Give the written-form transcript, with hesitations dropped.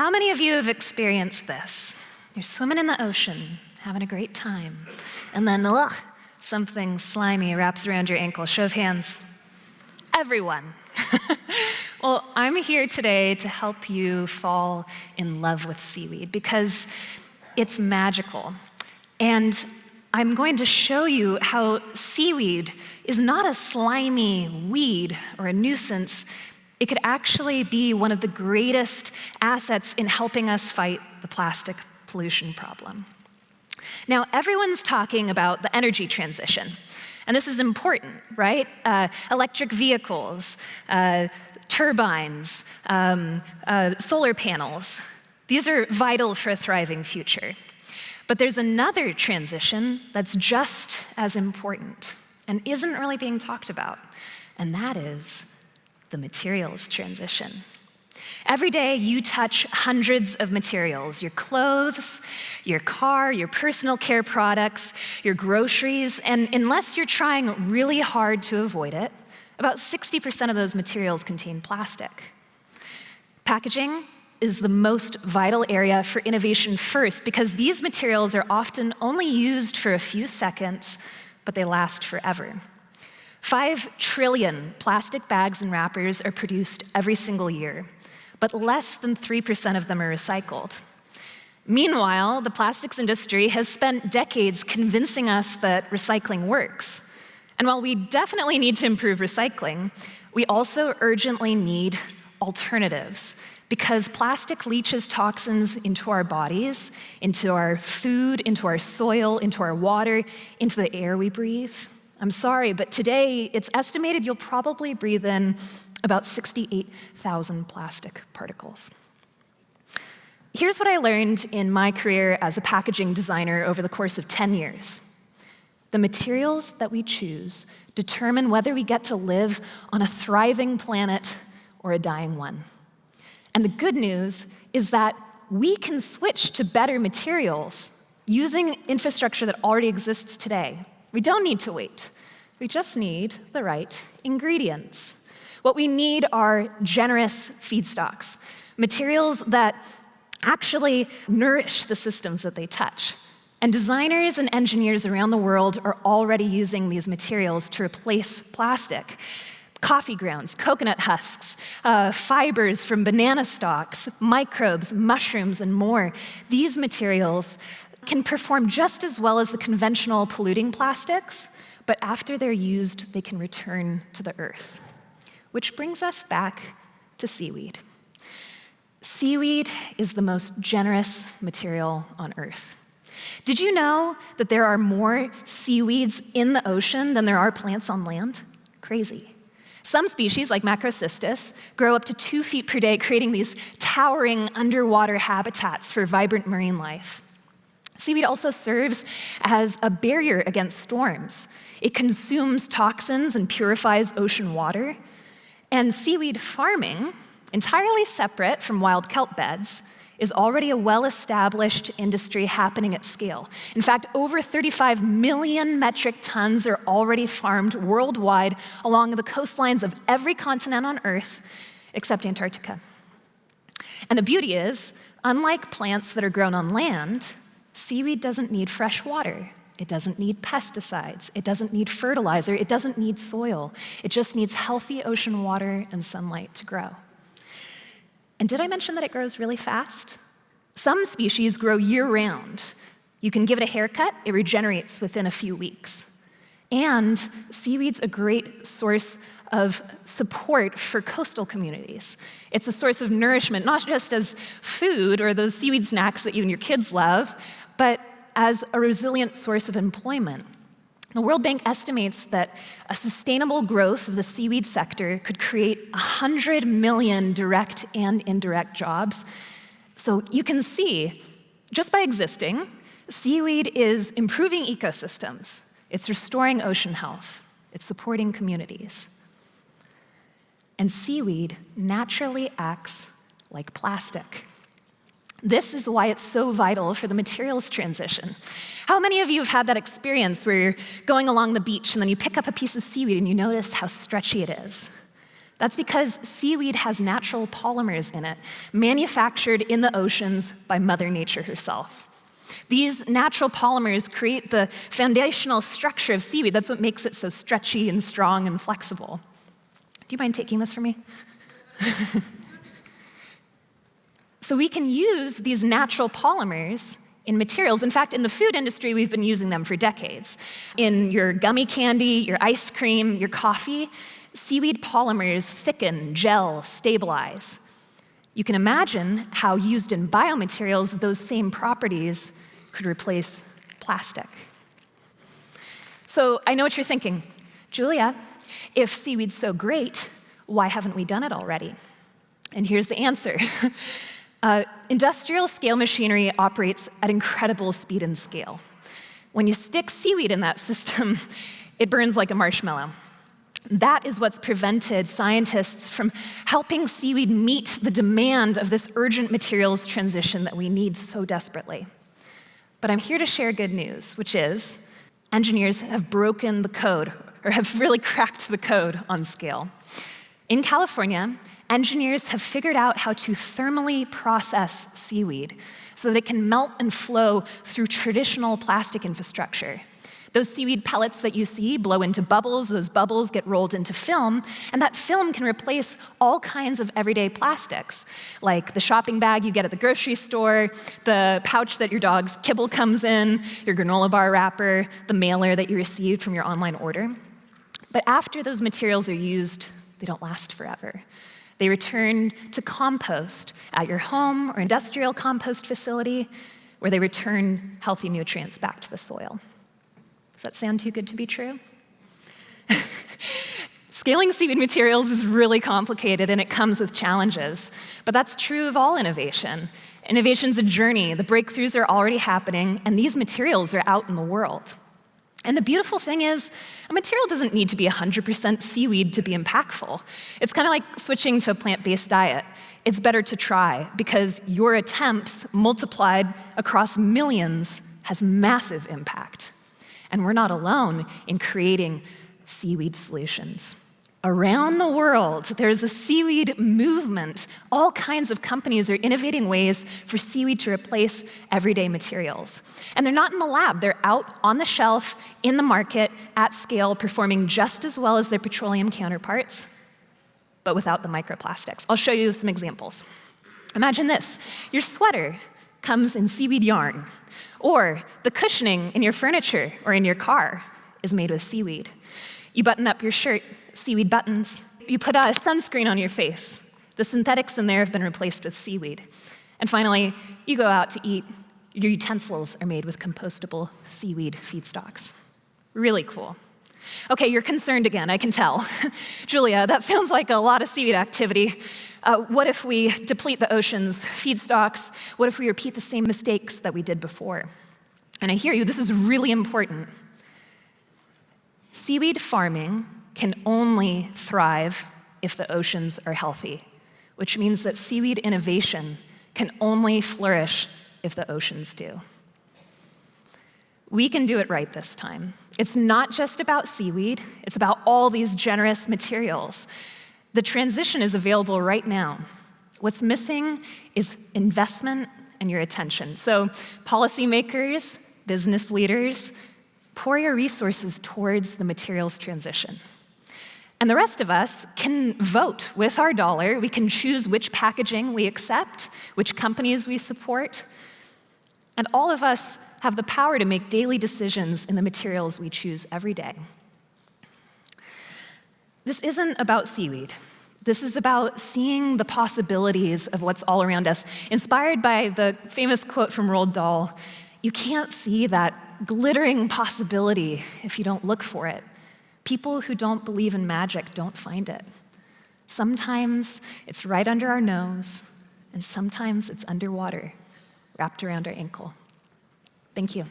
How many of you have experienced this? You're swimming in the ocean, having a great time, and then, something slimy wraps around your ankle. Show of hands. Everyone. Well, I'm here today to help you fall in love with seaweed because it's magical. And I'm going to show you how seaweed is not a slimy weed or a nuisance. It could actually be one of the greatest assets in helping us fight the plastic pollution problem. Now, everyone's talking about the energy transition, and this is important, right? Electric vehicles, turbines, solar panels. These are vital for a thriving future. But there's another transition that's just as important and isn't really being talked about, and that is the materials transition. Every day you touch hundreds of materials, your clothes, your car, your personal care products, your groceries, and unless you're trying really hard to avoid it, about 60% of those materials contain plastic. Packaging is the most vital area for innovation first because these materials are often only used for a few seconds, but they last forever. 5 trillion plastic bags and wrappers are produced every single year, but less than 3% of them are recycled. Meanwhile, the plastics industry has spent decades convincing us that recycling works. And while we definitely need to improve recycling, we also urgently need alternatives because plastic leaches toxins into our bodies, into our food, into our soil, into our water, into the air we breathe. I'm sorry, but today it's estimated you'll probably breathe in about 68,000 plastic particles. Here's what I learned in my career as a packaging designer over the course of 10 years. The materials that we choose determine whether we get to live on a thriving planet or a dying one. And the good news is that we can switch to better materials using infrastructure that already exists today. We don't need to wait. We just need the right ingredients. What we need are generous feedstocks, materials that actually nourish the systems that they touch. And designers and engineers around the world are already using these materials to replace plastic. Coffee grounds, coconut husks, fibers from banana stalks, microbes, mushrooms, and more. These materials can perform just as well as the conventional polluting plastics, but after they're used, they can return to the earth. Which brings us back to seaweed. Seaweed is the most generous material on earth. Did you know that there are more seaweeds in the ocean than there are plants on land? Crazy. Some species, like Macrocystis, grow up to 2 feet per day, creating these towering underwater habitats for vibrant marine life. Seaweed also serves as a barrier against storms. It consumes toxins and purifies ocean water. And seaweed farming, entirely separate from wild kelp beds, is already a well-established industry happening at scale. In fact, over 35 million metric tons are already farmed worldwide along the coastlines of every continent on Earth except Antarctica. And the beauty is, unlike plants that are grown on land, seaweed doesn't need fresh water. It doesn't need pesticides. It doesn't need fertilizer. It doesn't need soil. It just needs healthy ocean water and sunlight to grow. And did I mention that it grows really fast? Some species grow year-round. You can give it a haircut, it regenerates within a few weeks. And seaweed's a great source of support for coastal communities. It's a source of nourishment, not just as food or those seaweed snacks that you and your kids love, but as a resilient source of employment. The World Bank estimates that a sustainable growth of the seaweed sector could create 100 million direct and indirect jobs. So you can see, just by existing, seaweed is improving ecosystems. It's restoring ocean health. It's supporting communities. And seaweed naturally acts like plastic. This is why it's so vital for the materials transition. How many of you have had that experience where you're going along the beach and then you pick up a piece of seaweed and you notice how stretchy it is? That's because seaweed has natural polymers in it, manufactured in the oceans by Mother Nature herself. These natural polymers create the foundational structure of seaweed. That's what makes it so stretchy and strong and flexible. Do you mind taking this for me? So we can use these natural polymers in materials. In fact, in the food industry, we've been using them for decades. In your gummy candy, your ice cream, your coffee, seaweed polymers thicken, gel, stabilize. You can imagine how, used in biomaterials, those same properties could replace plastic. So I know what you're thinking. Julia, if seaweed's so great, why haven't we done it already? And here's the answer. Industrial scale machinery operates at incredible speed and scale. When you stick seaweed in that system, it burns like a marshmallow. That is what's prevented scientists from helping seaweed meet the demand of this urgent materials transition that we need so desperately. But I'm here to share good news, which is engineers have broken the code, or have really cracked the code on scale. In California, engineers have figured out how to thermally process seaweed so that it can melt and flow through traditional plastic infrastructure. Those seaweed pellets that you see blow into bubbles, those bubbles get rolled into film, and that film can replace all kinds of everyday plastics, like the shopping bag you get at the grocery store, the pouch that your dog's kibble comes in, your granola bar wrapper, the mailer that you received from your online order. But after those materials are used, they don't last forever. They return to compost at your home or industrial compost facility, where they return healthy nutrients back to the soil. Does that sound too good to be true? Scaling seaweed materials is really complicated, and it comes with challenges. But that's true of all innovation. Innovation's a journey. The breakthroughs are already happening, and these materials are out in the world. And the beautiful thing is, a material doesn't need to be 100% seaweed to be impactful. It's kind of like switching to a plant-based diet. It's better to try, because your attempts multiplied across millions has massive impact. And we're not alone in creating seaweed solutions. Around the world, there's a seaweed movement. All kinds of companies are innovating ways for seaweed to replace everyday materials. And they're not in the lab. They're out on the shelf, in the market, at scale, performing just as well as their petroleum counterparts, but without the microplastics. I'll show you some examples. Imagine this. Your sweater comes in seaweed yarn, or the cushioning in your furniture or in your car is made with seaweed. You button up your shirt, seaweed buttons. You put a sunscreen on your face. The synthetics in there have been replaced with seaweed. And finally, you go out to eat. Your utensils are made with compostable seaweed feedstocks. Really cool. Okay, you're concerned again, I can tell. Julia, that sounds like a lot of seaweed activity. What if we deplete the ocean's feedstocks? What if we repeat the same mistakes that we did before? And I hear you, this is really important. Seaweed farming can only thrive if the oceans are healthy, which means that seaweed innovation can only flourish if the oceans do. We can do it right this time. It's not just about seaweed, it's about all these generous materials. The transition is available right now. What's missing is investment and your attention. So policymakers, business leaders, pour your resources towards the materials transition. And the rest of us can vote with our dollar. We can choose which packaging we accept, which companies we support. And all of us have the power to make daily decisions in the materials we choose every day. This isn't about seaweed. This is about seeing the possibilities of what's all around us. Inspired by the famous quote from Roald Dahl, you can't see that glittering possibility if you don't look for it. People who don't believe in magic don't find it. Sometimes it's right under our nose, and sometimes it's underwater, wrapped around our ankle. Thank you.